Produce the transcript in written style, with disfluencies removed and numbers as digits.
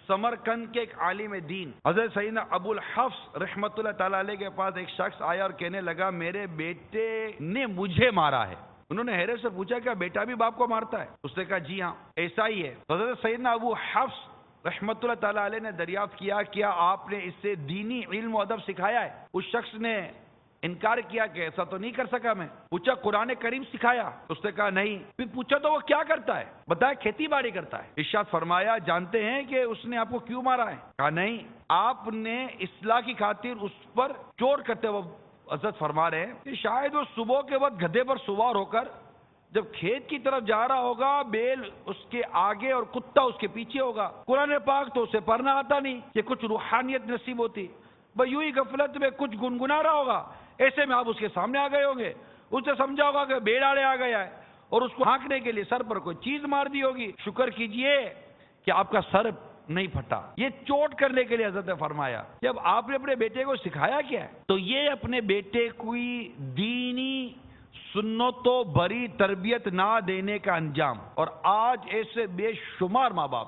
سمرقند کے ایک عالم دین حضرت سیدنا ابو الحفص رحمت اللہ تعالی علیہ کے پاس ایک شخص آیا اور کہنے لگا میرے بیٹے نے مجھے مارا ہے۔ انہوں نے حیرت سے پوچھا کیا بیٹا بھی باپ کو مارتا ہے؟ اس نے کہا جی ہاں ایسا ہی ہے۔ حضرت سیدنا ابو حفص رحمت اللہ تعالی علیہ نے دریافت کیا کیا آپ نے اس سے دینی علم و ادب سکھایا ہے؟ اس شخص نے انکار کیا کہ ایسا تو نہیں کر سکا میں۔ پوچھا قرآن کریم سکھایا؟ اس نے کہا نہیں۔ پھر پوچھا تو وہ کیا کرتا ہے؟ بتایا کھیتی باڑی کرتا ہے۔ ارشاد فرمایا جانتے ہیں کہ اس نے آپ کو کیوں مارا ہے؟ کہا نہیں۔ آپ نے اصلاح کی خاطر اس پر چوٹ کرتے ہوئے حضرت فرما رہے ہیں کہ شاید وہ صبح کے وقت گدھے پر سوار ہو کر جب کھیت کی طرف جا رہا ہوگا، بیل اس کے آگے اور کتا اس کے پیچھے ہوگا، قرآن پاک تو اسے پڑھنا آتا نہیں کہ کچھ روحانیت نصیب ہوتی، بھائی یوں ہی غفلت میں کچھ گنگنا رہا ہوگا، ایسے میں آپ اس کے سامنے آ گئے ہوں گے، اسے سمجھا ہوگا کہ بیڑاڑے آ گیا ہے اور اس کو ہانکنے کے لیے سر پر کوئی چیز مار دی ہوگی، شکر کیجئے کہ آپ کا سر نہیں پھٹا۔ یہ چوٹ کرنے کے لیے حضرت نے فرمایا۔ جب آپ نے اپنے بیٹے کو سکھایا کیا ہے؟ تو یہ اپنے بیٹے کوئی دینی سنتوں بری تربیت نہ دینے کا انجام، اور آج ایسے بے شمار ماں باپ